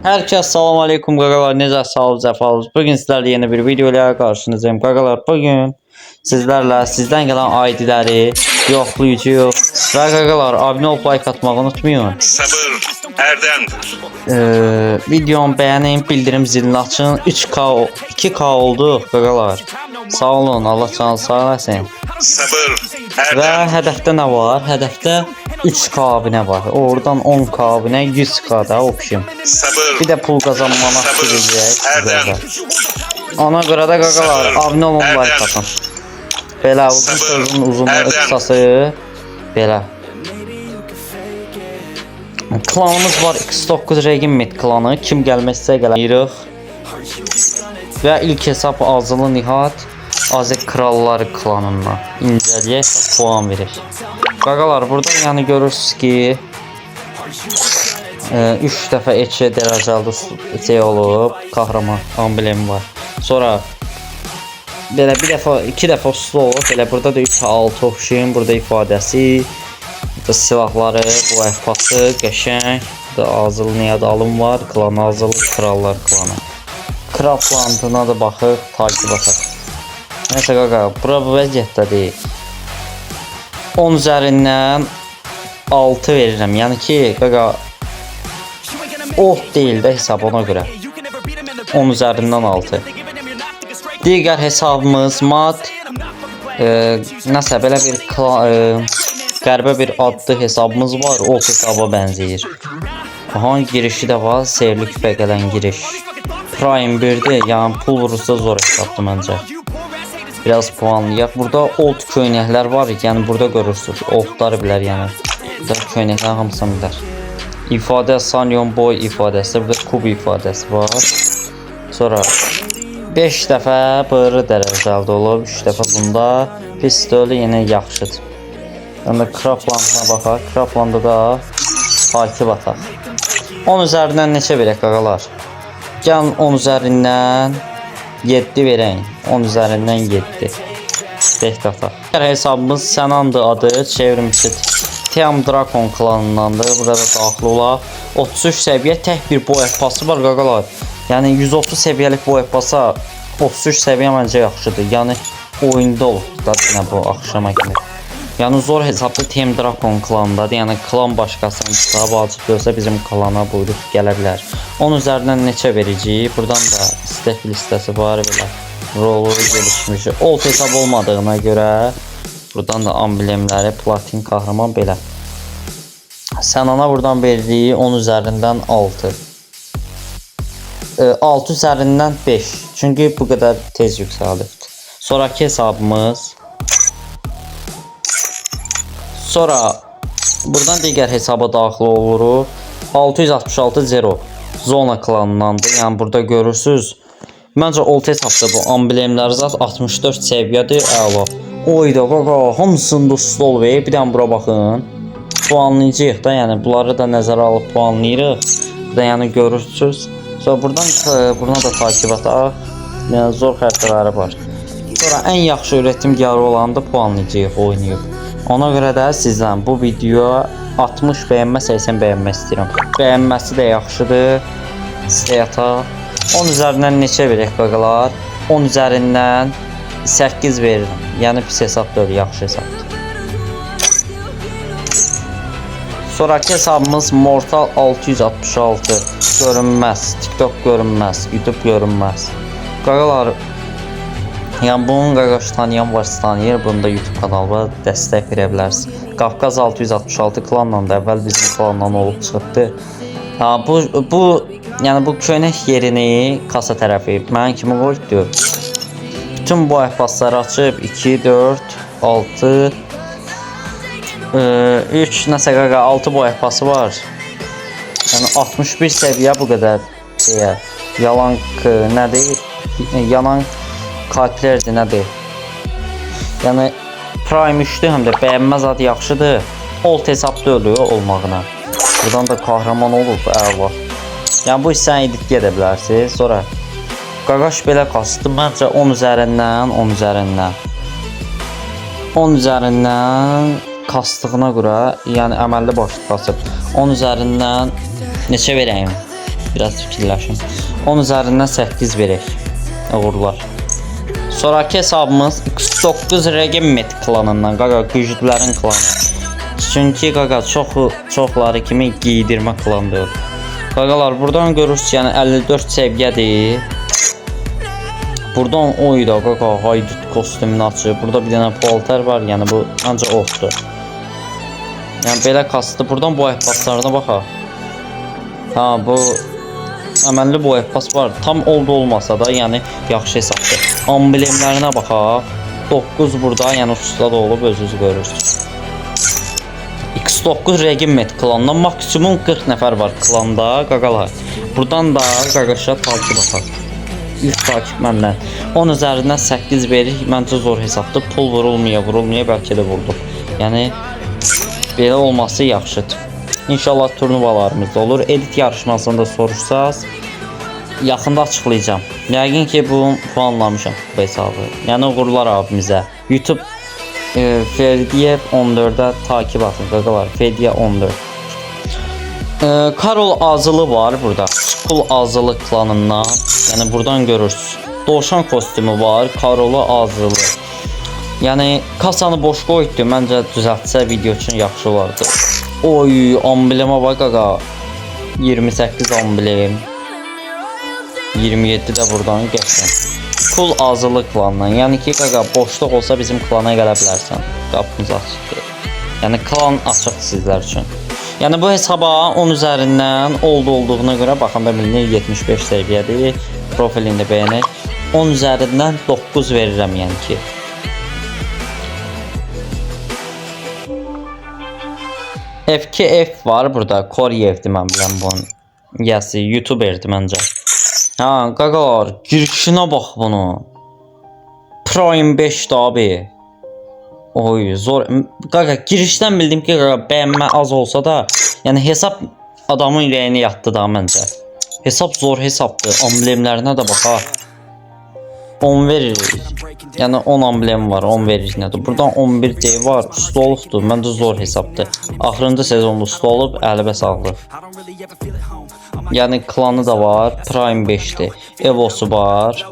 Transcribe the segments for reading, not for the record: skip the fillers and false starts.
Herkese salam aleyküm qaqalar, necə sağolunuz, zəfalınız. Bugün sizlerle yeni bir video ile karşınızdayım qaqalar. Bugün sizden gelen ID'ləri yoxlayacağıq. Və qaqalar, abunə olub like atmağı unutmayın. Sabır erdemdir. Videomu beğenin, bildirim zilini açın. 3K 2K oldu qaqalar. Sağ olun, Allah canı sağ eləsin. Sabır Və erdemdir. hədəfdə nə var? Hədəfdə 3K abunə var. Oradan 10K abunə, 100K da option. Sabır Bir de pul kazanmamak Sabır istəyəcək. erdemdir. Ona göre de qaqalar, abunə olun, Erdem. like atın. Belə uzun Sabır sözün uzunluğu Erdem. qısası. Belə. Klanımız var, X9 Regimit klanı. Kim gəlməzsə gələcək. Və ilk hesab Azılı Nihat Azək Kralları klanından incələyək, puan verir. Qaqalar, burada yəni görürsünüz ki 3 dəfə EÇ dərəcəli şey olub, kahraman amblemi var. Sonra belə bir dəfə, 2 dəfə uslu olub. Belə burada da 3-6 oxşayın, burada ifadəsi, burada silahları, bu əhpası, qəşəng. Burada Azılı Nihat alım var, klan Azılı Krallar klanı. Kral klanına da baxıb, takip ataq. Nəysə qaqa, bura bu vəziyyətdə deyil. 10 üzərindən 6 verirəm. Yəni ki, qaqa, old değil də hesab ona görə. 10 üzərindən 6. Digər hesabımız mat nəsə belə bir qəribə bir adlı hesabımız var. Old hesaba bənzəyir. Aha, girişi də var. Sevli küpə gələn giriş. Prime 1'dir. Yəni pul vurursa zor hesabdır məncə. Biraz puanlayaq. Burada old köynəklər var. Yəni burada görürsünüz. Oldları bilər yəni. Burada köynəklər hamısını bilər. İfadə Sanyon boy ifadəsi, burada kub ifadəsi var. Sonra 5 dəfə bırı dərəcəli olub, 3 dəfə bunda pistoli yenə yaxşıdır. Yəni Kraplandına baxaq. Kraplanda da takip ataq. 10 üzərindən neçə verək qaqalar? Gəlin 10 üzərindən 7 verək. 10 üzərindən 7. Beht ataq. Hesabımız Sənandı adı, çevrilmişdir. Team Dragon klanındandır. Burada daxil olaq. 33 səviyyə tək bir boy əhpası var qaqalar. Yəni 130 səviyyəlik boy əhpasa 33 səviyyə məncə yaxşıdır. Yəni oyunda olub da yenə bu axşama kimi. Yəni zor hesabda Team Dragon klanındadır. Yəni klan başqasının hesabı açıq görsə bizim klana buyurub gələ bilər. 10 üzərindən neçə verəcəyik? Buradan da istek listəsi var belə. Rolu gelişmiş. Old hesab olmadığına görə buradan da amblemləri, platin kahraman belə. Sənana buradan verdiyi 10 üzərindən 6. 6 üzərindən 5. Çünki bu qədər tez yüksəlibdir. Sonraki hesabımız. Sonra buradan digər hesaba daxil oluruq. 666 0. Zona klanındandır. Yəni burada görürsüz. Məncə old hesabda bu amblemlər zat 64 səviyyədir, əla. Oyda qaqa, hamısında uslu ol və bir dənə bura baxın. Puanlayacağıq da, yəni bunları da nəzərə alıb puanlayırıq. Burada yəni görürsüz. Sonra buradan da takip ataq. Yəni zor xəritələri var. Sonra ən yaxşı üretimkarı olanı da puanlayacağıq, oynayıb. Ona görə də sizdən bu videoya 60 bəyənmə, 80 bəyənmə istəyirəm. Bəyənməsi də yaxşıdır. Sizə yataq. 10 üzərindən neçə verək qaqalar? 10 üzərindən 8 verirəm. Yəni pis hesab deyil, yaxşı hesabdır. Sonraki hesabımız Mortal 666. Görünməz, TikTok görünməz, YouTube görünməz. Qaqalar, yəni bunun qaqaşı tanıyan varsa tanıyır. Bunda YouTube kanalı var, dəstək verə bilərsiniz. Qafqaz 666 klanla da əvvəl bizim klandan olub çıxdı. Bu yəni bu köynək yerini kasa tərəfi mənim kimi qoydu. Bütün bu əhpasları açıb 2, 4, 6, 3 nəsə qaqa 6 bu əhpası var. Yəni 61 səviyyə bu qədər deyə. Yalan nədir? Yalan kalplərdir nədir? Yəni Prime 3'dür, həm də bəyənməz adı yaxşıdır. Old hesabda ölüyor olmağına. Buradan da kahraman olub, əla. Yəni bu hissəni editləyə də bilərsiniz. Sonra qaqaş belə qastı. Məncə 10 üzərindən 10 üzərindən 10 üzərindən kastığına görə, yəni əməlli başlı basıb 10 üzərindən neçə verəyim? Biraz fikirləşin. 10 üzərindən 8 verək. Uğurlar. Sonraki hesabımız X9 Regiment klanından. Qaqa güclülərin klanı. Çünki qaqa çoxları kimi giydirmə klandır. Qaqalar buradan görürsünüz, yəni 54 səviyyədir. Buradan oyda qaqa haydut kostyumunu açır. Burada bir dənə paltar var, yəni bu ancaq oldu. Yəni belə kastı. Buradan bu paslarına baxaq. Ha, bu əməlli bu pas var. Tam olmasa da, yəni yaxşı hesabdır. Amblemlərinə baxaq. 9 burada, yəni usta da olub, özünüz görürsünüz. X9 Regiment klanından maksimum 40 nəfər var klanda qaqalar. Buradan da qaqaşa takip baxaq. İlk takip məndən. 10 üzərindən 8 verir. Məncə zor hesabdır. Pul vurulmaya, bəlkə də vurduq. Yəni belə olması yaxşıdır. İnşallah turnuvalarımız da olur. Edit yarışmasında soruşsaz yaxında açıqlayacağam. Yəqin ki bu puanlamışam bu hesabı. Yəni uğurlar abimizə. YouTube Ferdiyev 14'də takip atın qaqalar. Ferdiye 14. Karol Azılı var burada. Skul Azılı klanından. Yəni buradan görürsünüz. Dovşan kostümü var. Karolu Azılı. Yəni kasanı boş qoydu. Məncə düzəltsə video üçün yaxşı olardı. Oy, amblemə bax qaqa. 28 amblem. 27 də buradan geçsin. Kul Azılı klandan. Yəni ki qaqa boşluq olsa bizim klana gələ bilərsən. Qapımız açıqdır. Yəni klan açıq sizlər üçün. Yəni bu hesaba 10 üzərindən olduğuna görə baxanda bilinir 75 səviyyədir. Profilini bəyənək. 10 üzərindən 9 verirəm yəni ki. FKF var burada. Koryevdir mən biləm bunu. Yəsi YouTuberdir məncə. Ha, qaqalar, girişinə bax bunu. Prime 5 abi. Oy, zor. Qaqa, girişdən bildim ki, qaqa, bəyənmə az olsa da, yəni hesab adamın ürəyini yatdı da məncə. Hesab zor hesabdır. Amblemlərinə də baxaq. 10 veririk. Yəni 10 amblem var, 10 veririk nədir? Buradan 11 D var, usta olubdur. Məncə zor hesabdır. Axırıncı sezonda usta olub, əlibə sağlıq. Yəni klanı da var, Prime 5'dir. Evosu var.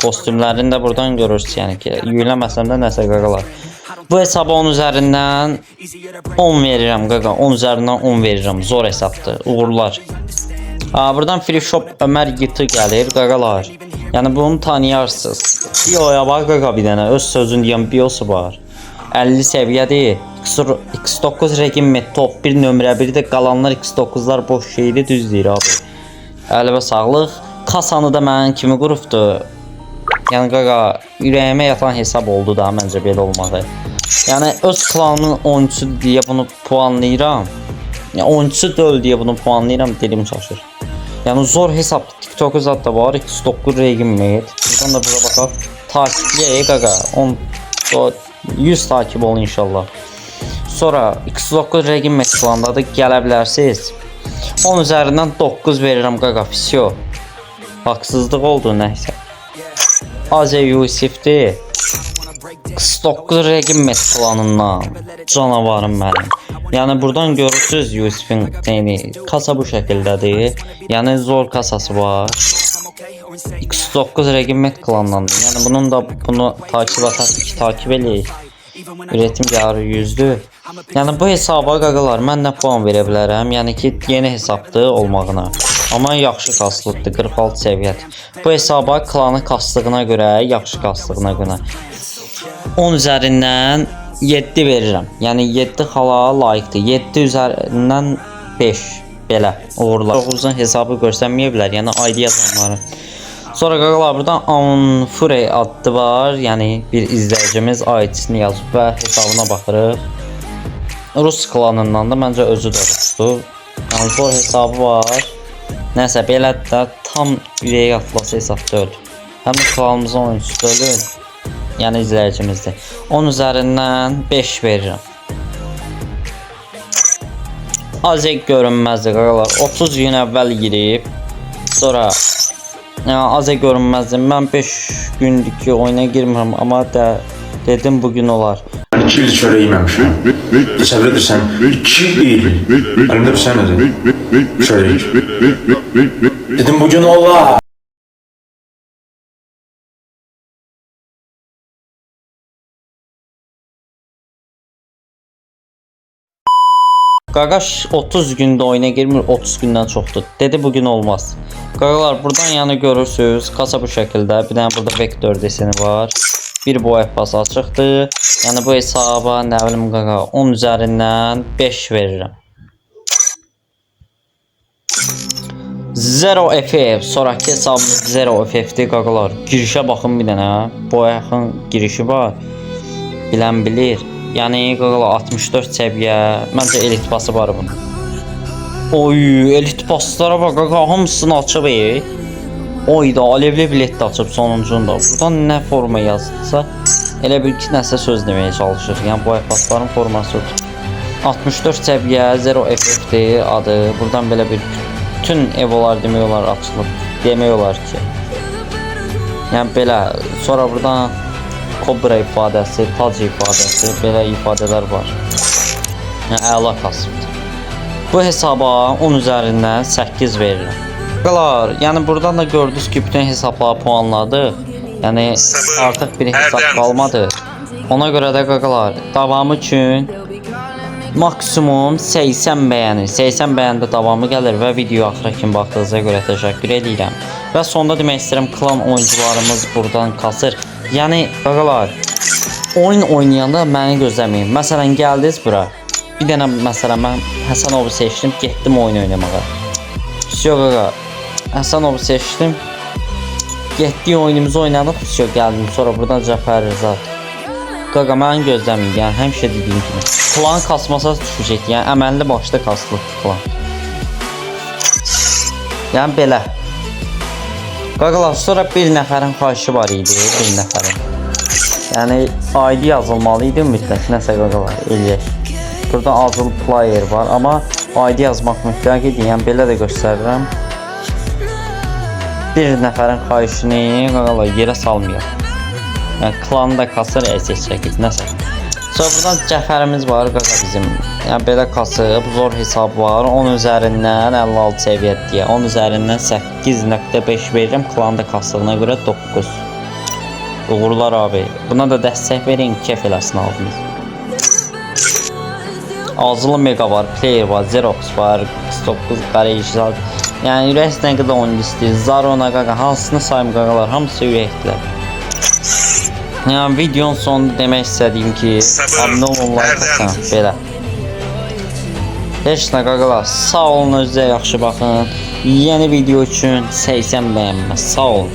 Kostümlərini də buradan görürsünüz, yəni ki, yüyüləməsəm də nəsə qaqalar. Bu hesaba 10 üzərindən 10 verirəm qaqa, 10 üzərindən 10 verirəm. Zor hesabdır, uğurlar. Buradan Free Shop Ömər Yıtı gəlir, qaqalar. Yəni bunu tanıyarsınız. Bioya bax qaqa bir dənə, öz sözün deyən biosu var. 50 səviyyədir. X9 Regiment top 1 nömrə 1-də qalanlar X9'lar boş şeydir, düz deyir abi. Əlibə sağlıq. Kasanı da mənim kimi qurubdu. Yəni qaqa ürəyimə yatan hesab oldu da məncə belə olmağı. Yəni öz klanımın oyuncusu deyə bunu puanlayıram. Yəni oyuncusu deyil deyə bunu puanlayıram, dilim çaşır. Yəni zor hesab. TikTok zad da var. X9 Regiment. Buradan da bura baxaq. Takipləyə qaqa. 100 takip olun inşallah. Sonra X9 Regiment klandadır, gələ bilərsiniz. 10 üzərindən 9 verirəm qaqa, fisyo. Haqsızlıq oldu nəysə. Azə Yusifdir. X9 Regiment klanından. Canavarım mənim. Yəni buradan görürsünüz Yusifin kasa bu şəkildədir. Yəni zor kasası var. X9 Regiment klanlandır. Yəni bunun da bunu takip atar, 2 takip eləyik. Üretim yarı 100'dür. Yəni bu hesaba qaqalar mən nə puan verə bilərəm? Yəni ki yeni hesabdır olmağına. Amma yaxşı kaslıqdır, 46 səviyyədir. Bu hesaba klanı kastlığına görə, yaxşı kastlığına görə 10 üzərindən 7 verirəm. Yəni 7 xala layiqdir. 7 üzərindən 5 belə uğurlar. Çox uzun hesabı görsənməyə bilər. Yəni ID yazanları. Sonra qaqalar buradan Anfure adlı var. Yəni bir izləyicimiz ID-sini yazıb və hesabına baxırıq. Rus klanından da məncə özü də Rusdur. Yəni zor hesabı var. Nəsə belə də tam ürəyə yatlası hesab deyil. Həm də klanımızın oyuncusu deyil. Yəni izləyicimizdir. 10 üzərindən 5 verirəm. Azək görünməzdir qaqalar. 30 gün əvvəl girib. Sonra azə görünməzdir. Mən 5 gündür ki oyuna girmirəm, amma dedim bugün olar. 2 il çörək yeməmişim. Təsəvvür edirsən, 2 il, əlimdə bir sənədir. Şöyle. Dedim bugün ola. Qaqaş 30 gündə oyuna girmir, 30 gündən çoxdur. Dedi bugün olmaz. Qaqalar buradan yanı görürsüz. Kasa bu şəkildə. Bir dənə burada vektor deseni var. Bir bu epası açıqdır. Yəni bu hesaba nə bilim qaqa 10 üzərindən 5 verirəm. Zero FF. Sonraki hesabımız Zero FF'dir qaqalar. Girişə baxın bir dənə. Bu yaxın girişi var. Bilən bilir. Yəni qaqalar 64 səviyyə. Məncə elit pası var bunun. Oy, elit paslara bax qaqa, hamısını açıb. Oy da alevli bilet də açıb sonuncunda. Buradan nə forma yazdısa, elə bil ki nəsə söz deməyə çalışır. Yəni bu pasların forması 64 səviyyə Zero FF'dir adı. Buradan belə bir bütün evolar demək olar açılıb. Demək olar ki. Yəni belə sonra buradan Kobra ifadəsi, tac ifadəsi, belə ifadələr var. Yəni əla kasıbdır. Bu hesaba 10 üzərindən 8 verirəm. Qaqalar, yəni buradan da gördünüz ki, bütün hesabları puanladı. Yəni artıq bir hesab qalmadı. Ona görə də qaqalar, davamı üçün maksimum 80 bəyəni. 80 bəyəndə davamı gəlir və video axıra kimi baxdığınıza görə təşəkkür edirəm. Və sonda demək istəyirəm, klan oyuncularımız buradan kasır. Yəni qaqalar, oyun oynayanda məni gözləməyin. Məsələn gəldiniz bura. Bir dənə məsələn mən Həsənovu seçdim, getdim oyun oynamağa. Всё qaqa. Həsənovu seçdim. Getdik oyunumuzu oynadıq, всё gəldim. Sonra buradan Cəfər Rıza. Qaqa məni gözləməyin. Yəni həmişə dediyim kimi. Klan kasmasa düşəcək. Yəni əməlli başda kasılıb klan. Yəni belə. Qaqalar, sonra bir nəfərin xahişi var idi, bir nəfərin. Yəni ID yazılmalı idi mütləq, nəsə qaqalar, eləyək. Burada azıl player var, amma ID yazmaq mütləq idi, yəni belə də göstərirəm. Bir nəfərin xahişini qaqalar yerə salmayaq. Yəni klanı da kasır, əziyyət çəkir, nəsə. Sonra buradan Cəfərimiz var qaqa bizim. Yəni belə kasıb, zor hesab var. 10 üzərindən 56 səviyyədir. 10 üzərindən 8.5 verirəm. Klanda kasdığına görə 9. Uğurlar abi. Buna da dəstək verin, kef eləsin abimiz. Azılı mega var, player var, Xerox var, 9 qarayışlar. Yəni ürək nə qədər oyun istəyir. Zarona qaqa, hansını sayım qaqalar, hamısı ürəkdilər. Yəni videonun sonunda demək istədiyim ki, abunə olun, like atın, belə. Heç nə qaqalar, sağ olun, özünüzə yaxşı baxın. Yeni video üçün 80 bəyənmə, sağ olun.